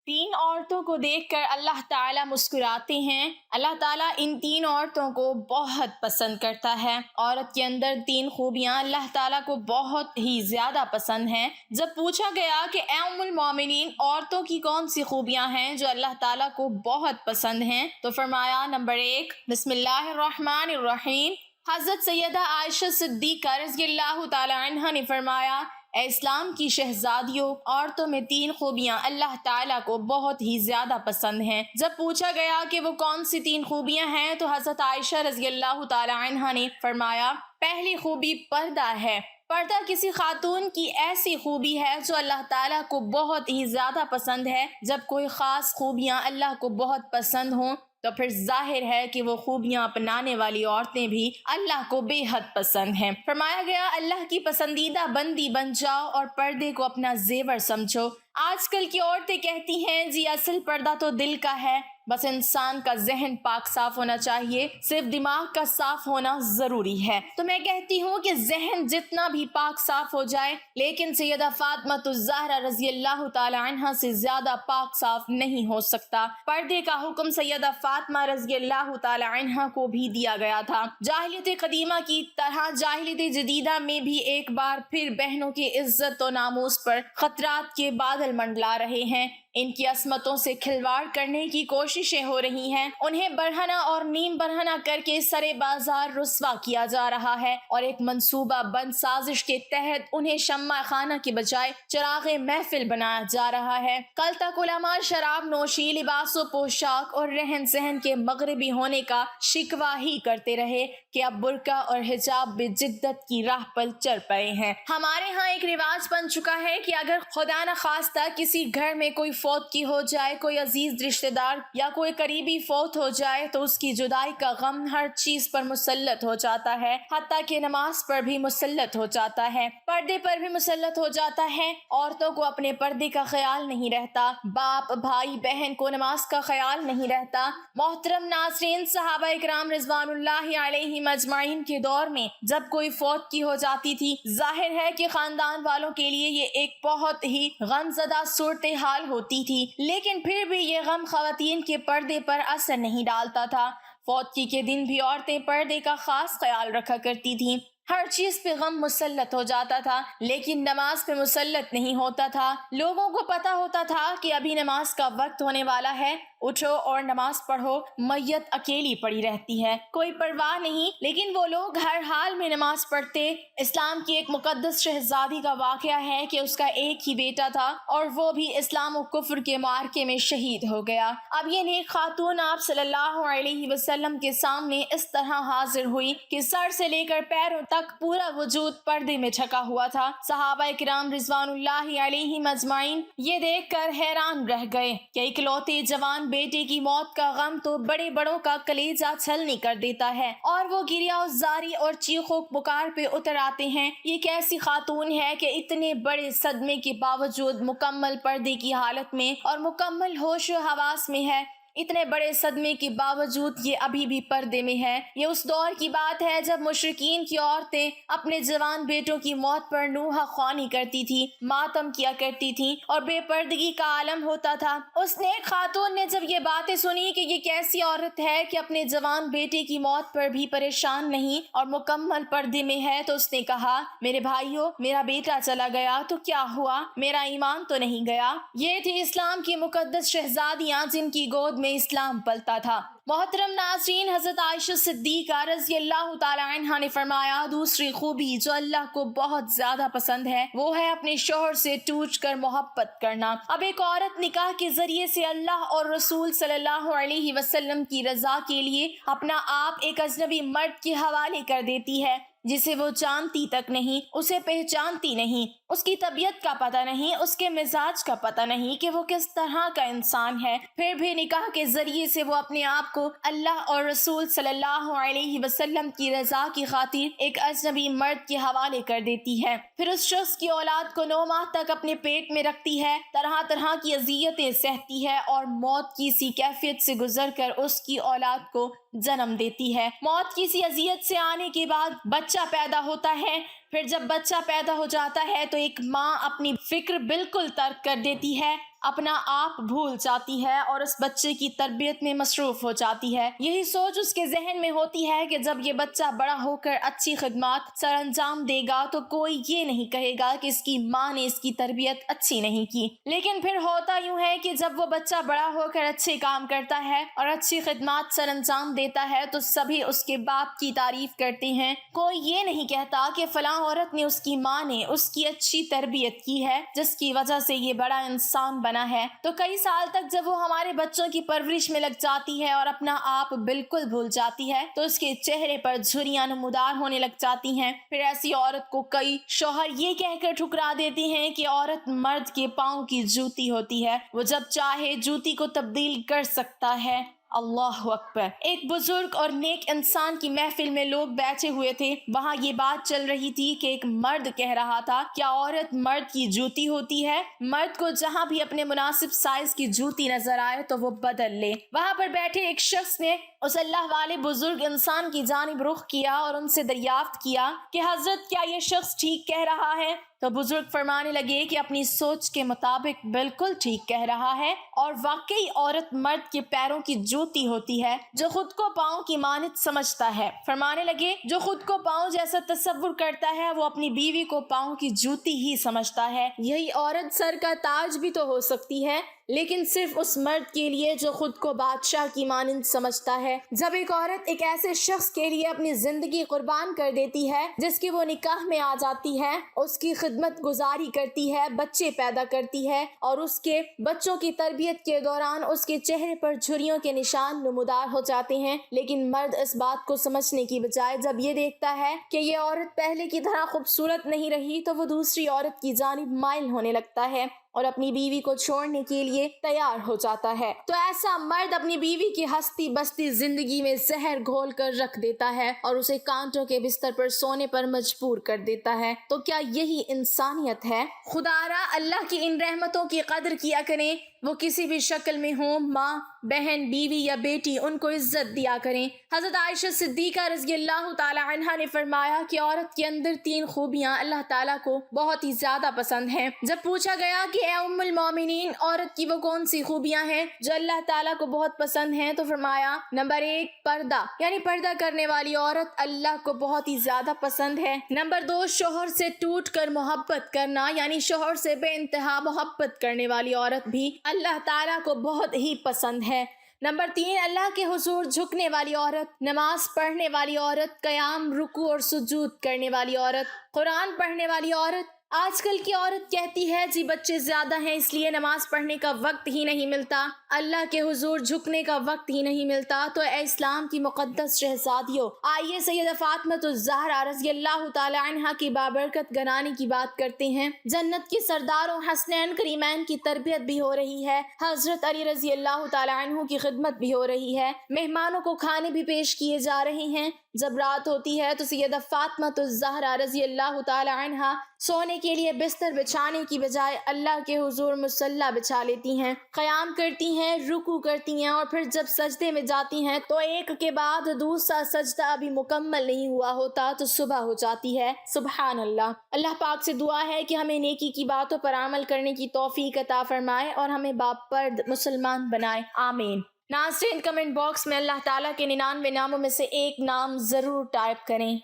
تین عورتوں کو دیکھ کر اللہ تعالیٰ مسکراتے ہیں۔ اللہ تعالیٰ ان تین عورتوں کو بہت پسند کرتا ہے۔ عورت کے اندر تین خوبیاں اللہ تعالیٰ کو بہت ہی زیادہ پسند ہیں۔ جب پوچھا گیا کہ اے ام المومنین، عورتوں کی کون سی خوبیاں ہیں جو اللہ تعالیٰ کو بہت پسند ہیں، تو فرمایا نمبر 1، بسم اللہ الرحمن الرحیم۔ حضرت سیدہ عائشہ صدیقہ رضی اللہ تعالی عنہا نے فرمایا، اے اسلام کی شہزادیوں، عورتوں میں تین خوبیاں اللہ تعالیٰ کو بہت ہی زیادہ پسند ہیں۔ جب پوچھا گیا کہ وہ کون سی تین خوبیاں ہیں تو حضرت عائشہ رضی اللہ تعالی عنہا نے فرمایا، پہلی خوبی پردہ ہے۔ پردہ کسی خاتون کی ایسی خوبی ہے جو اللہ تعالیٰ کو بہت ہی زیادہ پسند ہے۔ جب کوئی خاص خوبیاں اللہ کو بہت پسند ہوں تو پھر ظاہر ہے کہ وہ خوبیاں اپنانے والی عورتیں بھی اللہ کو بے حد پسند ہیں۔ فرمایا گیا، اللہ کی پسندیدہ بندی بن جاؤ اور پردے کو اپنا زیور سمجھو۔ آج کل کی عورتیں کہتی ہیں جی اصل پردہ تو دل کا ہے، بس انسان کا ذہن پاک صاف ہونا چاہیے، صرف دماغ کا صاف ہونا ضروری ہے۔ تو میں کہتی ہوں کہ ذہن جتنا بھی پاک صاف ہو جائے لیکن سیدہ فاطمہ الزہرا رضی اللہ تعالی عنہا سے زیادہ پاک صاف نہیں ہو سکتا۔ پردے کا حکم سیدہ فاطمہ رضی اللہ تعالی عنہا کو بھی دیا گیا تھا۔ جاہلیت قدیمہ کی طرح جاہلیت جدیدہ میں بھی ایک بار پھر بہنوں کی عزت و ناموس پر خطرات کے بادل منڈلا رہے ہیں۔ ان کی عصمتوں سے کھلواڑ کرنے کی کوششیں ہو رہی ہیں، انہیں برہنہ اور نیم برہنہ کر کے سرے بازار رسوا کیا جا رہا ہے اور ایک منصوبہ بند سازش کے تحت انہیں شمع خانہ کے بجائے چراغ محفل بنایا جا رہا ہے۔ کل تک علماء شراب نوشی، لباس و پوشاک اور رہن سہن کے مغربی ہونے کا شکوہ ہی کرتے رہے کہ اب برقع اور حجاب بھی جدت کی راہ پر چل پڑے ہیں۔ ہمارے ہاں ایک رواج بن چکا ہے کہ اگر خدا نخواستہ کسی گھر میں کوئی فوت کی ہو جائے، کوئی عزیز رشتہ دار یا کوئی قریبی فوت ہو جائے تو اس کی جدائی کا غم ہر چیز پر مسلط ہو جاتا ہے، حتیٰ کہ نماز پر بھی مسلط ہو جاتا ہے، پردے پر بھی مسلط ہو جاتا ہے۔ عورتوں کو اپنے پردے کا خیال نہیں رہتا، باپ بھائی بہن کو نماز کا خیال نہیں رہتا۔ محترم ناظرین، صحابہ اکرام رضوان اللہ علیہم اجمعین کے دور میں جب کوئی فوت کی ہو جاتی تھی، ظاہر ہے کہ خاندان والوں کے لیے یہ ایک بہت ہی غمزدہ صورتحال ہوتی تھی، لیکن پھر بھی یہ غم خواتین کے پردے پر اثر نہیں ڈالتا تھا۔ فوتگی کے دن بھی عورتیں پردے کا خاص خیال رکھا کرتی تھیں۔ ہر چیز پہ غم مسلط ہو جاتا تھا لیکن نماز پہ مسلط نہیں ہوتا تھا۔ لوگوں کو پتا ہوتا تھا کہ ابھی نماز کا وقت ہونے والا ہے، اٹھو اور نماز پڑھو۔ میت اکیلی پڑی رہتی ہے، کوئی پرواہ نہیں، لیکن وہ لوگ ہر حال میں نماز پڑھتے۔ اسلام کی ایک مقدس شہزادی کا واقعہ ہے کہ اس کا ایک ہی بیٹا تھا اور وہ بھی اسلام و کفر کے معرکے میں شہید ہو گیا۔ اب یہ نیک خاتون آپ صلی اللہ علیہ وسلم کے سامنے اس طرح حاضر ہوئی کہ سر سے لے کر پیروں تک پورا وجود پردے میں ڈھکا ہوا تھا۔ صحابہ کرام رضوان اللہ علیہم اجمعین یہ دیکھ کر حیران رہ گئے کہ اکلوتے جوان بیٹے کی موت کا غم تو بڑے بڑوں کا کلیجہ چھلنی کر دیتا ہے اور وہ گریہ زاری اور چیخ و پکار پہ اتر آتے ہیں۔ یہ کیسی خاتون ہے کہ اتنے بڑے صدمے کے باوجود مکمل پردے کی حالت میں اور مکمل ہوش و حواس میں ہے۔ اتنے بڑے صدمے کے باوجود یہ ابھی بھی پردے میں ہے۔ یہ اس دور کی بات ہے جب مشرکین کی عورتیں اپنے جوان بیٹوں کی موت پر نوحہ خوانی کرتی تھی، ماتم کیا کرتی تھیں اور بے پردگی کا عالم ہوتا تھا۔ اس نیک خاتون نے جب یہ باتیں سنی کہ یہ کیسی عورت ہے کہ اپنے جوان بیٹے کی موت پر بھی پریشان نہیں اور مکمل پردے میں ہے، تو اس نے کہا، میرے بھائیو، میرا بیٹا چلا گیا تو کیا ہوا، میرا ایمان تو نہیں گیا۔ یہ تھی اسلام کی مقدس شہزادیاں جن کی گود میں اسلام پلتا تھا۔ محترم ناظرین، حضرت عائشہ صدیقہ رضی اللہ تعالی عنہا نے فرمایا، دوسری خوبی جو اللہ کو بہت زیادہ پسند ہے وہ ہے اپنے شوہر سے ٹوٹ کر محبت کرنا۔ اب ایک عورت نکاح کے ذریعے سے اللہ اور رسول صلی اللہ علیہ وسلم کی رضا کے لیے اپنا آپ ایک اجنبی مرد کے حوالے کر دیتی ہے جسے وہ جانتی تک نہیں، اسے پہچانتی نہیں، اس کی طبیعت کا پتہ نہیں، اس کے مزاج کا پتہ نہیں کہ وہ کس طرح کا انسان ہے۔ پھر بھی نکاح کے ذریعے سے وہ اپنے آپ کو اللہ اور رسول صلی اللہ علیہ وسلم کی رضا کی خاطر ایک اجنبی مرد کے حوالے کر دیتی ہے۔ پھر اس شخص کی اولاد کو 9 ماہ تک اپنے پیٹ میں رکھتی ہے، طرح طرح کی اذیتیں سہتی ہے اور موت کی سی کیفیت سے گزر کر اس کی اولاد کو جنم دیتی ہے۔ موت کی سی اذیت سے آنے کے بعد بچہ پیدا ہوتا ہے۔ پھر جب بچہ پیدا ہو جاتا ہے تو ایک ماں اپنی فکر بالکل ترک کر دیتی ہے، اپنا آپ بھول جاتی ہے اور اس بچے کی تربیت میں مصروف ہو جاتی ہے۔ یہی سوچ اس کے ذہن میں ہوتی ہے کہ جب یہ بچہ بڑا ہو کر اچھی خدمات سر انجام دے گا تو کوئی یہ نہیں کہے گا کہ اس کی ماں نے اس کی تربیت اچھی نہیں کی۔ لیکن پھر ہوتا یوں ہے کہ جب وہ بچہ بڑا ہو کر اچھے کام کرتا ہے اور اچھی خدمات سر انجام دیتا ہے تو سبھی اس کے باپ کی تعریف کرتے ہیں۔ کوئی یہ نہیں کہتا کہ فلاں عورت نے، اس کی ماں نے اس کی اچھی تربیت کی ہے جس کی وجہ سے یہ بڑا انسان بنا ہے۔ تو کئی سال تک جب وہ ہمارے بچوں کی پرورش میں لگ جاتی ہے اور اپنا آپ بالکل بھول جاتی ہے تو اس کے چہرے پر جھریاں نمودار ہونے لگ جاتی ہیں۔ پھر ایسی عورت کو کئی شوہر یہ کہہ کر ٹھکرا دیتے ہیں کہ عورت مرد کے پاؤں کی جوتی ہوتی ہے، وہ جب چاہے جوتی کو تبدیل کر سکتا ہے۔ اللہ اکبر۔ ایک بزرگ اور نیک انسان کی محفل میں لوگ بیٹھے ہوئے تھے۔ وہاں یہ بات چل رہی تھی کہ ایک مرد کہہ رہا تھا، کیا عورت مرد کی جوتی ہوتی ہے؟ مرد کو جہاں بھی اپنے مناسب سائز کی جوتی نظر آئے تو وہ بدل لے۔ وہاں پر بیٹھے ایک شخص نے اس اللہ والے بزرگ انسان کی جانب رخ کیا اور ان سے دریافت کیا کہ حضرت کیا یہ شخص ٹھیک کہہ رہا ہے؟ تو بزرگ فرمانے لگے کہ اپنی سوچ کے مطابق بالکل ٹھیک کہہ رہا ہے، اور واقعی عورت مرد کے پیروں کی جوتی ہوتی ہے جو خود کو پاؤں کی مانند سمجھتا ہے۔ فرمانے لگے جو خود کو پاؤں جیسا تصور کرتا ہے وہ اپنی بیوی کو پاؤں کی جوتی ہی سمجھتا ہے۔ یہی عورت سر کا تاج بھی تو ہو سکتی ہے، لیکن صرف اس مرد کے لیے جو خود کو بادشاہ کی مانند سمجھتا ہے۔ جب ایک عورت ایک ایسے شخص کے لیے اپنی زندگی قربان کر دیتی ہے جس کی وہ نکاح میں آ جاتی ہے، اس کی خدمت گزاری کرتی ہے، بچے پیدا کرتی ہے اور اس کے بچوں کی تربیت کے دوران اس کے چہرے پر جھریوں کے نشان نمودار ہو جاتے ہیں، لیکن مرد اس بات کو سمجھنے کی بجائے جب یہ دیکھتا ہے کہ یہ عورت پہلے کی طرح خوبصورت نہیں رہی تو وہ دوسری عورت کی جانب مائل ہونے لگتا ہے اور اپنی بیوی کو چھوڑنے کے لیے تیار ہو جاتا ہے۔ تو ایسا مرد اپنی بیوی کی ہستی بستی زندگی میں زہر گھول کر رکھ دیتا ہے اور اسے کانٹوں کے بستر پر سونے پر مجبور کر دیتا ہے۔ تو کیا یہی انسانیت ہے؟ خدارا اللہ کی ان رحمتوں کی قدر کیا کریں، وہ کسی بھی شکل میں ہوں، ماں، بہن، بیوی یا بیٹی، ان کو عزت دیا کریں۔ حضرت عائشہ صدیقہ رضی اللہ تعالی عنہا نے فرمایا کہ عورت کے اندر 3 خوبیاں اللہ تعالیٰ کو بہت ہی زیادہ پسند ہیں۔ جب پوچھا گیا کہ اے ام المومنین، عورت کی وہ کون سی خوبیاں ہیں جو اللہ تعالیٰ کو بہت پسند ہیں، تو فرمایا نمبر 1 پردہ، یعنی پردہ کرنے والی عورت اللہ کو بہت ہی زیادہ پسند ہے۔ نمبر 2 شوہر سے ٹوٹ کر محبت کرنا، یعنی شوہر سے بے انتہا محبت کرنے والی عورت بھی اللہ تعالیٰ کو بہت ہی پسند ہے۔ نمبر 3 اللہ کے حضور جھکنے والی عورت، نماز پڑھنے والی عورت، قیام، رکوع اور سجود کرنے والی عورت، قرآن پڑھنے والی عورت۔ آج کل کی عورت کہتی ہے جی بچے زیادہ ہیں اس لیے نماز پڑھنے کا وقت ہی نہیں ملتا، اللہ کے حضور جھکنے کا وقت ہی نہیں ملتا۔ تو اے اسلام کی مقدس شہزادیوں، آئیے سیدہ فاطمہ الزہرا رضی اللہ تعالی عنہا کی بابرکت گھرانے کی بات کرتے ہیں۔ جنت کے سرداروں حسنین کریمین کی تربیت بھی ہو رہی ہے، حضرت علی رضی اللہ تعالی عنہ کی خدمت بھی ہو رہی ہے، مہمانوں کو کھانے بھی پیش کیے جا رہے ہیں۔ جب رات ہوتی ہے تو سیدہ فاطمہ الزہرا رضی اللہ تعالی عنہا سونے کے لیے بستر بچھانے کی بجائے اللہ کے حضور مصلی بچھا لیتی ہیں، قیام کرتی ہیں، رکوع کرتی ہیں، اور پھر جب سجدے میں جاتی ہیں تو ایک کے بعد دوسرا سجدہ ابھی مکمل نہیں ہوا ہوتا تو صبح ہو جاتی ہے۔ سبحان اللہ۔ اللہ پاک سے دعا ہے کہ ہمیں نیکی کی باتوں پر عمل کرنے کی توفیق عطا فرمائے اور ہمیں باپرد مسلمان بنائے، آمین۔ ناظرین، کمنٹ باکس میں اللہ تعالیٰ کے 99 ناموں میں سے ایک نام ضرور ٹائپ کریں۔